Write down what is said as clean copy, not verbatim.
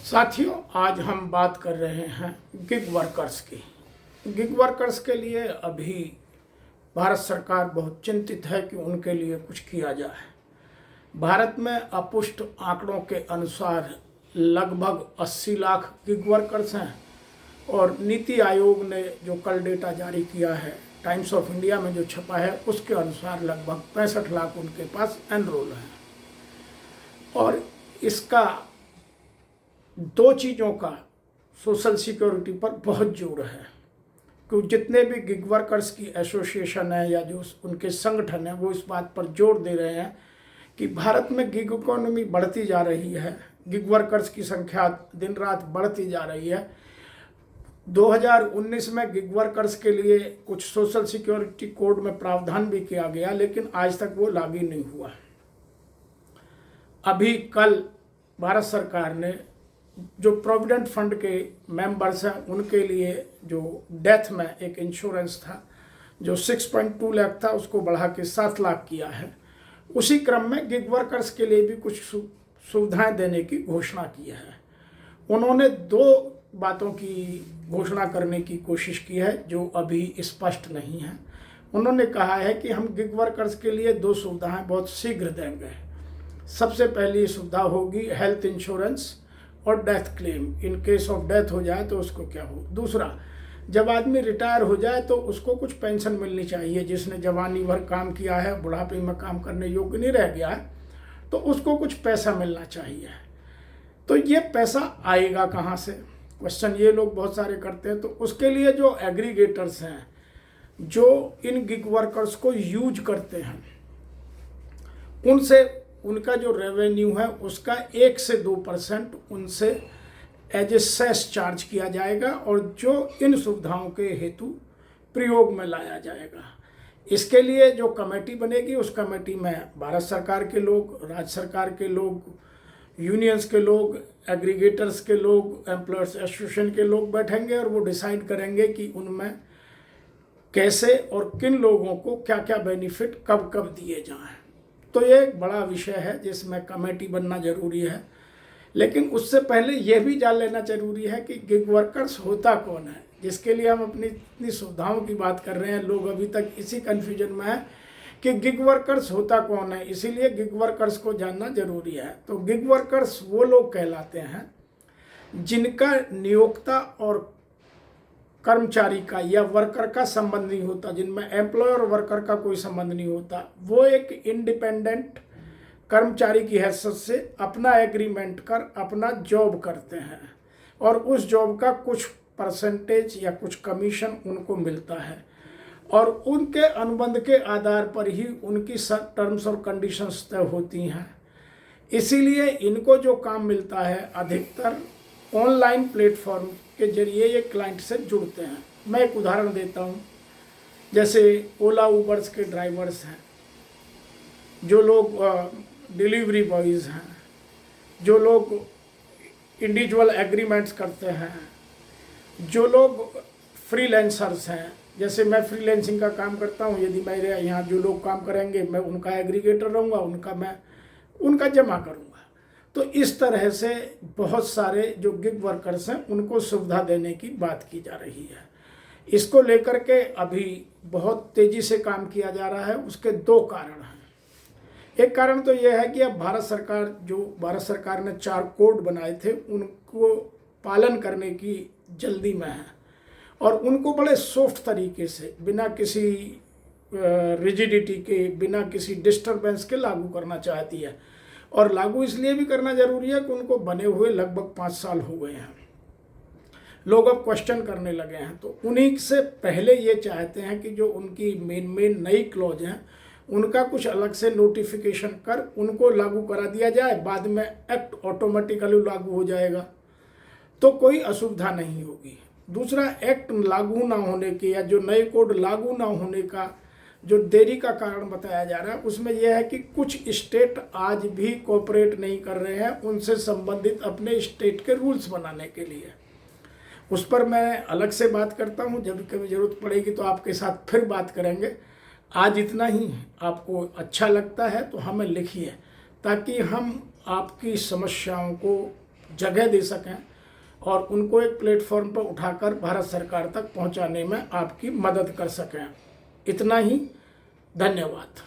साथियों, आज हम बात कर रहे हैं गिग वर्कर्स की। गिग वर्कर्स के लिए अभी भारत सरकार बहुत चिंतित है कि उनके लिए कुछ किया जाए। भारत में अपुष्ट आंकड़ों के अनुसार लगभग 80 लाख गिग वर्कर्स हैं और नीति आयोग ने जो कल डेटा जारी किया है, टाइम्स ऑफ इंडिया में जो छपा है, उसके अनुसार लगभग 65 लाख उनके पास एनरोल हैं। और इसका दो चीज़ों का सोशल सिक्योरिटी पर बहुत जोर है, क्योंकि जितने भी गिग वर्कर्स की एसोसिएशन है या जो उनके संगठन हैं, वो इस बात पर जोर दे रहे हैं कि भारत में गिग इकोनॉमी बढ़ती जा रही है, गिग वर्कर्स की संख्या दिन रात बढ़ती जा रही है। 2019 में गिग वर्कर्स के लिए कुछ सोशल सिक्योरिटी कोड में प्रावधान भी किया गया, लेकिन आज तक वो लागू नहीं हुआ। अभी कल भारत सरकार ने जो प्रोविडेंट फंड के मेंबर्स हैं, उनके लिए जो डेथ में एक इंश्योरेंस था जो 6.2 लाख था, उसको बढ़ा के 7 लाख किया है। उसी क्रम में गिग वर्कर्स के लिए भी कुछ सुविधाएं देने की घोषणा की है। उन्होंने दो बातों की घोषणा करने की कोशिश की है जो अभी स्पष्ट नहीं है। उन्होंने कहा है कि हम गिग वर्कर्स के लिए दो सुविधाएं बहुत शीघ्र देंगे। सबसे पहली सुविधा होगी हेल्थ इंश्योरेंस और death claim. In case of death हो जाए तो उसको क्या हो। दूसरा, जब आदमी रिटायर हो जाए तो उसको कुछ पेंशन मिलनी चाहिए। जिसने जवानी भर काम किया है, बुढ़ापे में काम करने योग्य नहीं रह गया है, तो उसको कुछ पैसा मिलना चाहिए। तो ये पैसा आएगा कहाँ से, क्वेश्चन ये लोग बहुत सारे करते हैं। तो उसके लिए जो एग्रीगेटर्स हैं, जो इन गिग वर्कर्स को यूज करते हैं, उनसे उनका जो रेवेन्यू है उसका 1 से 2% उनसे एज ए सेस चार्ज किया जाएगा और जो इन सुविधाओं के हेतु प्रयोग में लाया जाएगा। इसके लिए जो कमेटी बनेगी, उस कमेटी में भारत सरकार के लोग, राज्य सरकार के लोग, यूनियंस के लोग, एग्रीगेटर्स के लोग, एम्प्लॉयर्स एसोसिएशन के लोग बैठेंगे और वो डिसाइड करेंगे कि उनमें कैसे और किन लोगों को क्या क्या बेनिफिट कब कब दिए जाएं। तो ये एक बड़ा विषय है जिसमें कमेटी बनना जरूरी है। लेकिन उससे पहले यह भी जान लेना जरूरी है कि गिग वर्कर्स होता कौन है, जिसके लिए हम अपनी इतनी सुविधाओं की बात कर रहे हैं। लोग अभी तक इसी कन्फ्यूजन में है कि गिग वर्कर्स होता कौन है, इसीलिए गिग वर्कर्स को जानना जरूरी है। तो गिग वर्कर्स वो लोग कहलाते हैं जिनका नियोक्ता और कर्मचारी का या वर्कर का संबंध नहीं होता, जिनमें एम्प्लॉयर और वर्कर का कोई संबंध नहीं होता। वो एक इंडिपेंडेंट कर्मचारी की हैसियत से अपना एग्रीमेंट कर अपना जॉब करते हैं और उस जॉब का कुछ परसेंटेज या कुछ कमीशन उनको मिलता है और उनके अनुबंध के आधार पर ही उनकी सब टर्म्स और कंडीशंस तय होती हैं। इसीलिए इनको जो काम मिलता है अधिकतर ऑनलाइन प्लेटफॉर्म के जरिए ये क्लाइंट से जुड़ते हैं। मैं एक उदाहरण देता हूँ, जैसे ओला उबर्स के ड्राइवर्स हैं, जो लोग डिलीवरी बॉयज़ हैं, जो लोग इंडिविजुअल एग्रीमेंट्स करते हैं, जो लोग फ्रीलांसर्स हैं। जैसे मैं फ्रीलांसिंग का काम करता हूँ, यदि मेरे यहाँ जो लोग काम करेंगे, मैं उनका एग्रीगेटर रहूँगा, मैं उनका जमा करूँगा। तो इस तरह से बहुत सारे जो गिग वर्कर्स हैं उनको सुविधा देने की बात की जा रही है। इसको लेकर के अभी बहुत तेज़ी से काम किया जा रहा है। उसके दो कारण हैं। एक कारण तो यह है कि अब भारत सरकार ने 4 कोड बनाए थे, उनको पालन करने की जल्दी में है और उनको बड़े सॉफ्ट तरीके से, बिना किसी रिजिडिटी के, बिना किसी डिस्टर्बेंस के लागू करना चाहती है। और लागू इसलिए भी करना जरूरी है कि उनको बने हुए लगभग 5 साल हो गए हैं। लोग अब क्वेश्चन करने लगे हैं, तो उन्हीं से पहले ये चाहते हैं कि जो उनकी मेन नई क्लॉज हैं उनका कुछ अलग से नोटिफिकेशन कर उनको लागू करा दिया जाए। बाद में एक्ट ऑटोमेटिकली लागू हो जाएगा, तो कोई असुविधा नहीं होगी। दूसरा, एक्ट लागू ना होने के या जो नए कोड लागू ना होने का जो देरी का कारण बताया जा रहा है, उसमें यह है कि कुछ स्टेट आज भी कोऑपरेट नहीं कर रहे हैं उनसे संबंधित अपने स्टेट के रूल्स बनाने के लिए। उस पर मैं अलग से बात करता हूं, जब कभी ज़रूरत पड़ेगी तो आपके साथ फिर बात करेंगे। आज इतना ही। आपको अच्छा लगता है तो हमें लिखिए, ताकि हम आपकी समस्याओं को जगह दे सकें और उनको एक प्लेटफॉर्म पर उठाकर भारत सरकार तक पहुंचाने में आपकी मदद कर सकें। इतना ही, धन्यवाद।